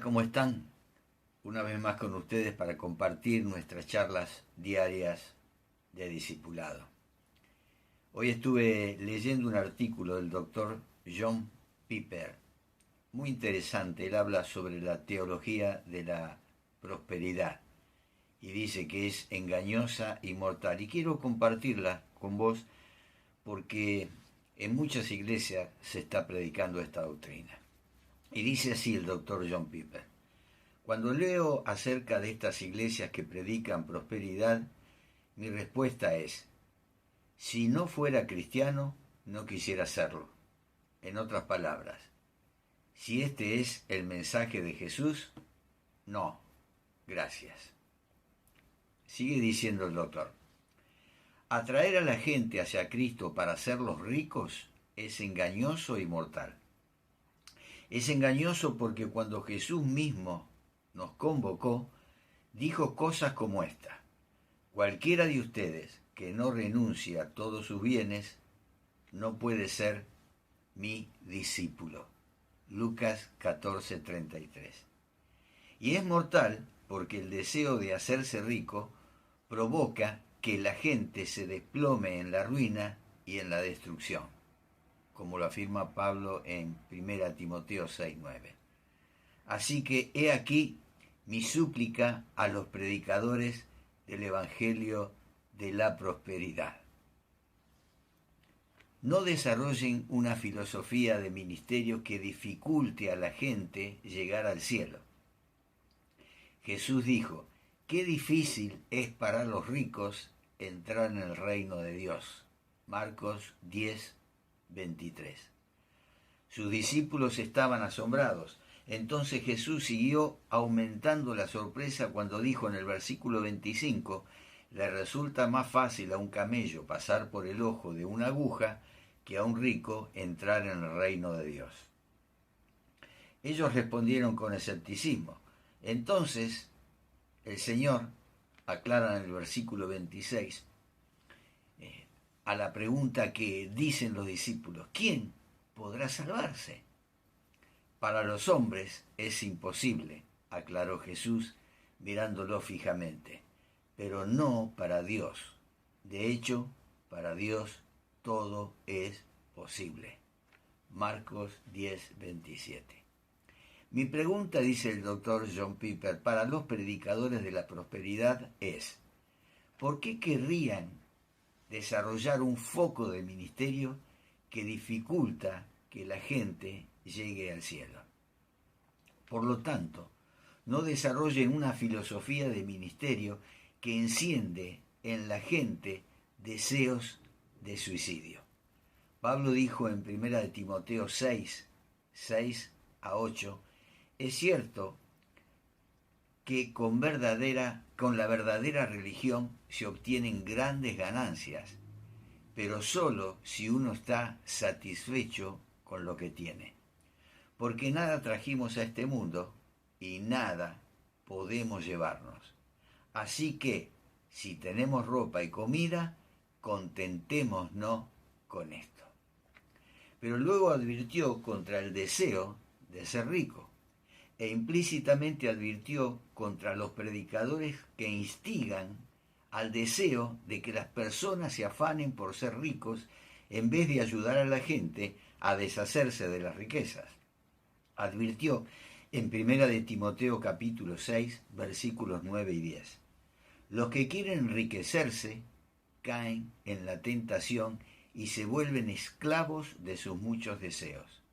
¿cómo están? Una vez más con ustedes para compartir nuestras charlas diarias de discipulado. Hoy estuve leyendo un artículo del doctor John Piper, muy interesante. Él habla sobre la teología de la prosperidad y dice que es engañosa y mortal. Y quiero compartirla con vos porque en muchas iglesias se está predicando esta doctrina. Y dice así el doctor John Piper: cuando leo acerca de estas iglesias que predican prosperidad, mi respuesta es: si no fuera cristiano, no quisiera serlo. En otras palabras, si este es el mensaje de Jesús, no, gracias. Sigue diciendo el doctor: atraer a la gente hacia Cristo para hacerlos ricos es engañoso y mortal. Es engañoso porque cuando Jesús mismo nos convocó, dijo cosas como esta: cualquiera de ustedes que no renuncie a todos sus bienes no puede ser mi discípulo. Lucas 14:33. Y es mortal porque el deseo de hacerse rico provoca que la gente se desplome en la ruina y en la destrucción, como lo afirma Pablo en 1 Timoteo 6:9. Así que he aquí mi súplica a los predicadores del Evangelio de la prosperidad: no desarrollen una filosofía de ministerio que dificulte a la gente llegar al cielo. Jesús dijo: qué difícil es para los ricos entrar en el reino de Dios. Marcos 10:23. Sus discípulos estaban asombrados. Entonces Jesús siguió aumentando la sorpresa cuando dijo en el versículo 25: le resulta más fácil a un camello pasar por el ojo de una aguja que a un rico entrar en el reino de Dios. Ellos respondieron con escepticismo. Entonces el Señor aclara en el versículo 26, a la pregunta que dicen los discípulos: ¿quién podrá salvarse? Para los hombres es imposible, aclaró Jesús mirándolo fijamente, pero no para Dios. De hecho, para Dios todo es posible. Marcos 10:27. Mi pregunta, dice el doctor John Piper, para los predicadores de la prosperidad es: ¿por qué querrían desarrollar un foco de ministerio que dificulta que la gente llegue al cielo? Por lo tanto, no desarrollen una filosofía de ministerio que enciende en la gente deseos de suicidio. Pablo dijo en 1 Timoteo 6:6-8, es cierto que con la verdadera religión se obtienen grandes ganancias, pero solo si uno está satisfecho con lo que tiene. Porque nada trajimos a este mundo y nada podemos llevarnos. Así que, si tenemos ropa y comida, contentémonos con esto. Pero luego advirtió contra el deseo de ser rico, e implícitamente advirtió contra los predicadores que instigan al deseo de que las personas se afanen por ser ricos en vez de ayudar a la gente a deshacerse de las riquezas. Advirtió en 1 Timoteo capítulo 6, versículos 9 y 10. Los que quieren enriquecerse caen en la tentación y se vuelven esclavos de sus muchos deseos.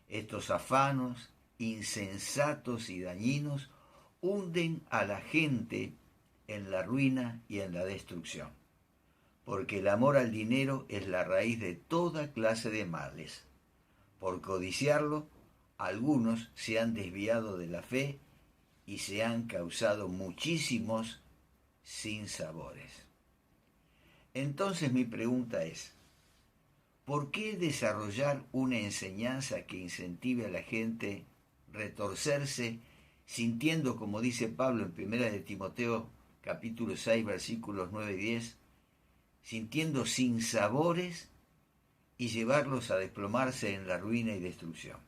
Estos afanos insensatos y dañinos hunden a la gente en la ruina y en la destrucción, porque el amor al dinero es la raíz de toda clase de males. Por codiciarlo, algunos se han desviado de la fe y se han causado muchísimos sinsabores. Entonces mi pregunta es: ¿por qué desarrollar una enseñanza que incentive a la gente a retorcerse, sintiendo, como dice Pablo en 1 Timoteo capítulo 6, versículos 9 y 10, sintiendo sinsabores y llevarlos a desplomarse en la ruina y destrucción?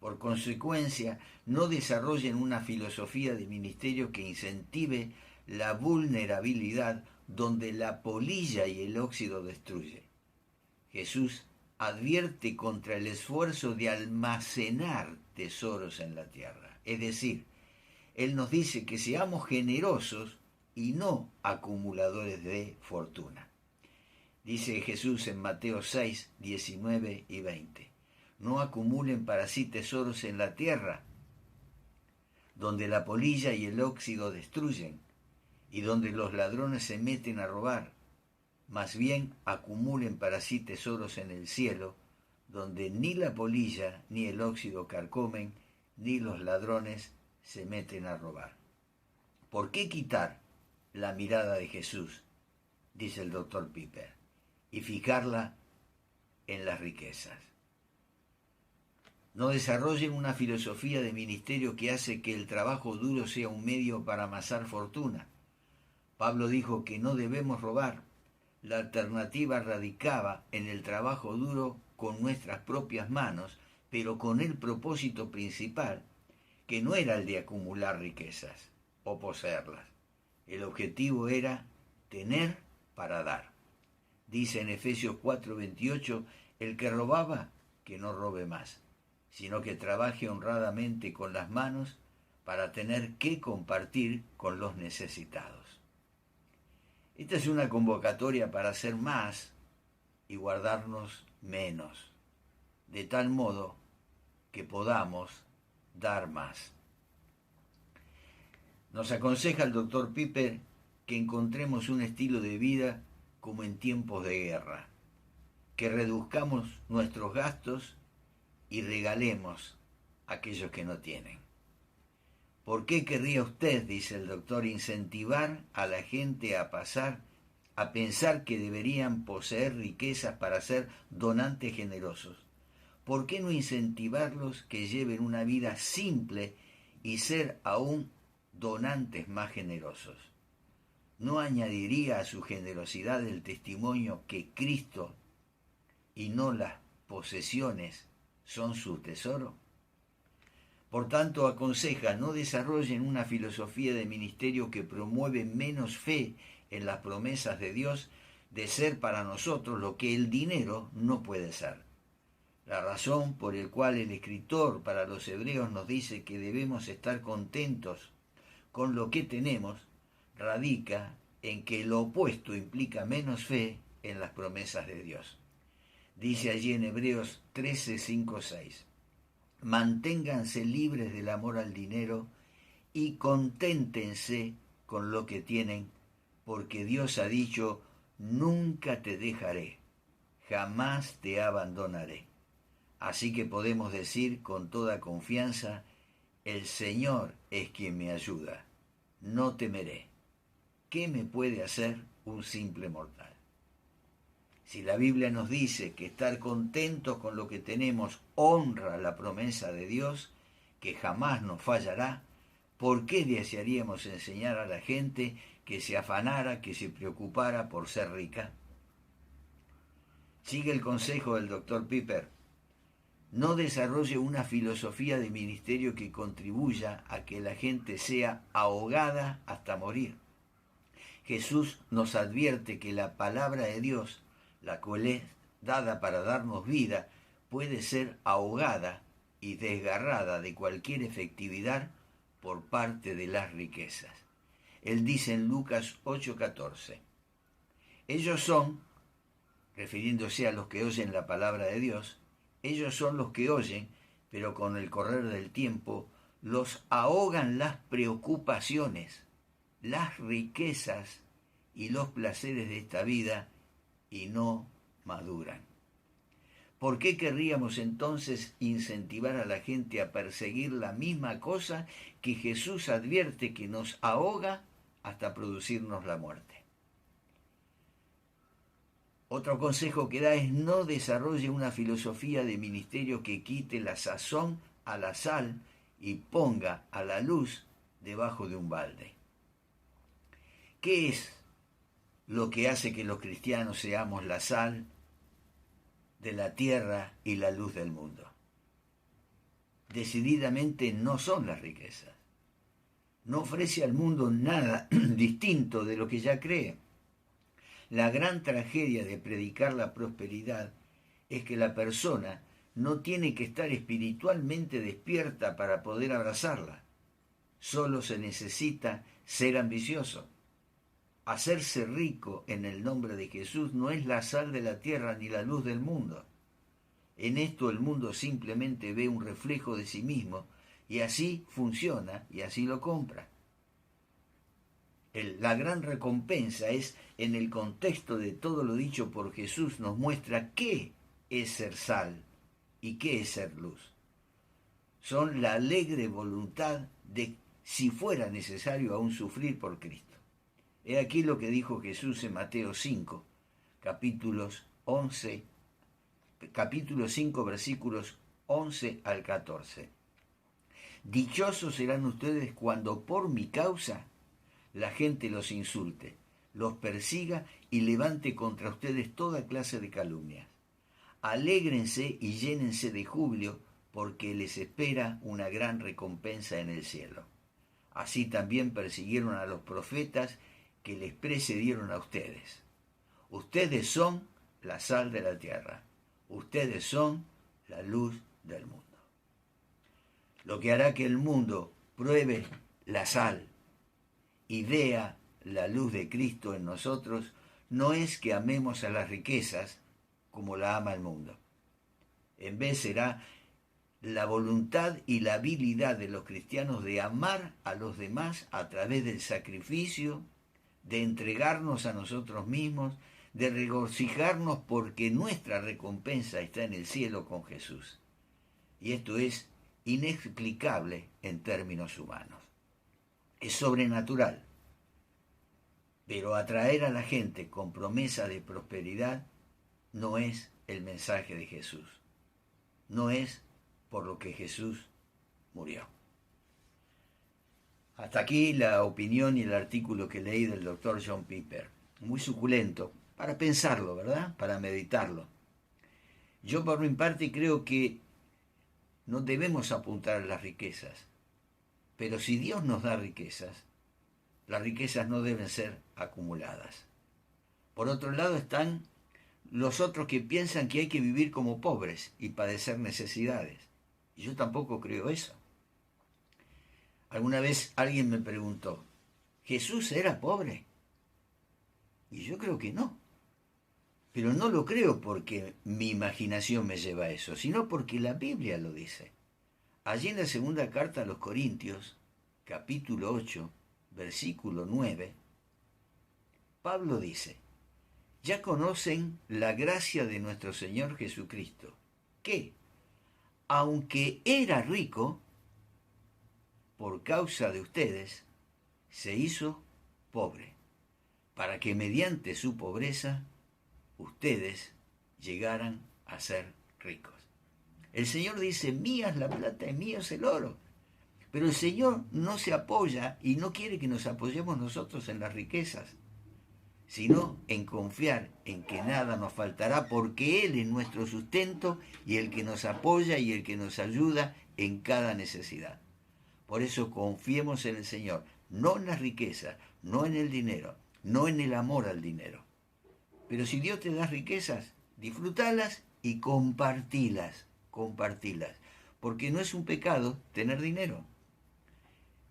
Por consecuencia, no desarrollen una filosofía de ministerio que incentive la vulnerabilidad donde la polilla y el óxido destruyen. Jesús advierte contra el esfuerzo de almacenar tesoros en la tierra. Es decir, Él nos dice que seamos generosos y no acumuladores de fortuna. Dice Jesús en Mateo 6, 19 y 20. No acumulen para sí tesoros en la tierra, donde la polilla y el óxido destruyen, y donde los ladrones se meten a robar. Más bien acumulen para sí tesoros en el cielo, donde ni la polilla ni el óxido carcomen, ni los ladrones se meten a robar. ¿Por qué quitar la mirada de Jesús, dice el doctor Piper, y fijarla en las riquezas? No desarrollen una filosofía de ministerio que hace que el trabajo duro sea un medio para amasar fortuna. Pablo dijo que no debemos robar. La alternativa radicaba en el trabajo duro con nuestras propias manos, pero con el propósito principal, que no era el de acumular riquezas o poseerlas. El objetivo era tener para dar. Dice en Efesios 4:28, el que robaba, que no robe más, sino que trabaje honradamente con las manos para tener que compartir con los necesitados. Esta es una convocatoria para hacer más y guardarnos menos, de tal modo que podamos dar más. Nos aconseja el doctor Piper que encontremos un estilo de vida como en tiempos de guerra, que reduzcamos nuestros gastos y regalemos a aquellos que no tienen. ¿Por qué querría usted, dice el doctor, incentivar a la gente a pensar que deberían poseer riquezas para ser donantes generosos? ¿Por qué no incentivarlos que lleven una vida simple y ser aún donantes más generosos? ¿No añadiría a su generosidad el testimonio que Cristo y no las posesiones son su tesoro? Por tanto, aconseja, no desarrollen una filosofía de ministerio que promueve menos fe en las promesas de Dios de ser para nosotros lo que el dinero no puede ser. La razón por la cual el escritor para los hebreos nos dice que debemos estar contentos con lo que tenemos radica en que lo opuesto implica menos fe en las promesas de Dios. Dice allí en Hebreos 13, 5, 6. Manténganse libres del amor al dinero y conténtense con lo que tienen, porque Dios ha dicho, nunca te dejaré, jamás te abandonaré. Así que podemos decir con toda confianza, el Señor es quien me ayuda, no temeré. ¿Qué me puede hacer un simple mortal? Si la Biblia nos dice que estar contentos con lo que tenemos honra la promesa de Dios, que jamás nos fallará, ¿por qué desearíamos enseñar a la gente que se afanara, que se preocupara por ser rica? Sigue el consejo del doctor Piper. No desarrolle una filosofía de ministerio que contribuya a que la gente sea ahogada hasta morir. Jesús nos advierte que la palabra de Dios, la cual es dada para darnos vida, puede ser ahogada y desgarrada de cualquier efectividad por parte de las riquezas. Él dice en Lucas 8:14, ellos son, refiriéndose a los que oyen la palabra de Dios, ellos son los que oyen, pero con el correr del tiempo los ahogan las preocupaciones, las riquezas y los placeres de esta vida y no maduran. ¿Por qué querríamos entonces incentivar a la gente a perseguir la misma cosa que Jesús advierte que nos ahoga hasta producirnos la muerte? Otro consejo que da es no desarrolle una filosofía de ministerio que quite la sazón a la sal y ponga a la luz debajo de un balde. ¿Qué es lo que hace que los cristianos seamos la sal de la tierra y la luz del mundo? decididamente no son las riquezas. No ofrece al mundo nada distinto de lo que ya cree. La gran tragedia de predicar la prosperidad es que la persona no tiene que estar espiritualmente despierta para poder abrazarla. Solo se necesita ser ambicioso. Hacerse rico en el nombre de Jesús no es la sal de la tierra ni la luz del mundo. En esto el mundo simplemente ve un reflejo de sí mismo y así funciona y así lo compra. La gran recompensa es, en el contexto de todo lo dicho por Jesús, nos muestra qué es ser sal y qué es ser luz. Son la alegre voluntad de, si fuera necesario, aún sufrir por Cristo. He aquí lo que dijo Jesús en Mateo 5, capítulo 5, versículos 11 al 14. Dichosos serán ustedes cuando por mi causa la gente los insulte, los persiga y levante contra ustedes toda clase de calumnias. Alégrense y llénense de júbilo, porque les espera una gran recompensa en el cielo. Así también persiguieron a los profetas que les precedieron a ustedes. Ustedes son la sal de la tierra. Ustedes son la luz del mundo. Lo que hará que el mundo pruebe la sal y vea la luz de Cristo en nosotros no es que amemos a las riquezas como la ama el mundo. En vez será la voluntad y la habilidad de los cristianos de amar a los demás a través del sacrificio, de entregarnos a nosotros mismos, de regocijarnos porque nuestra recompensa está en el cielo con Jesús. Y esto es inexplicable en términos humanos. Es sobrenatural. Pero atraer a la gente con promesa de prosperidad no es el mensaje de Jesús. No es por lo que Jesús murió. Hasta aquí la opinión y el artículo que leí del doctor John Piper. Muy suculento, para pensarlo, ¿verdad? Para meditarlo. Yo por mi parte creo que no debemos apuntar a las riquezas, pero si Dios nos da riquezas, las riquezas no deben ser acumuladas. Por otro lado están los otros que piensan que hay que vivir como pobres y padecer necesidades. Y yo tampoco creo eso. Alguna vez alguien me preguntó, ¿Jesús era pobre? Y yo creo que no. Pero no lo creo porque mi imaginación me lleva a eso, sino porque la Biblia lo dice. Allí en la segunda carta a los Corintios, capítulo 8, versículo 9, Pablo dice, ya conocen la gracia de nuestro Señor Jesucristo, que, aunque era rico, por causa de ustedes, se hizo pobre, para que mediante su pobreza ustedes llegaran a ser ricos. El Señor dice, mía es la plata y mío es el oro. Pero el Señor no se apoya y no quiere que nos apoyemos nosotros en las riquezas, sino en confiar en que nada nos faltará, porque Él es nuestro sustento y el que nos apoya y el que nos ayuda en cada necesidad. Por eso confiemos en el Señor, no en las riquezas, no en el dinero, no en el amor al dinero. Pero si Dios te da riquezas, disfrútalas y compartilas, porque no es un pecado tener dinero.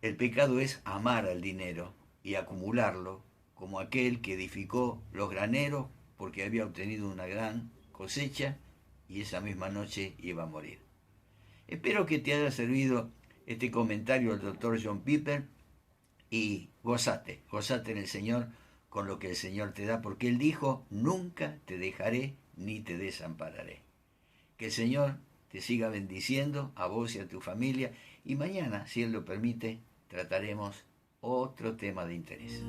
El pecado es amar al dinero y acumularlo, como aquel que edificó los graneros porque había obtenido una gran cosecha y esa misma noche iba a morir. Espero que te haya servido este comentario del doctor John Piper y gozate en el Señor con lo que el Señor te da, porque Él dijo, nunca te dejaré ni te desampararé. Que el Señor te siga bendiciendo a vos y a tu familia, y mañana, si Él lo permite, trataremos otro tema de interés.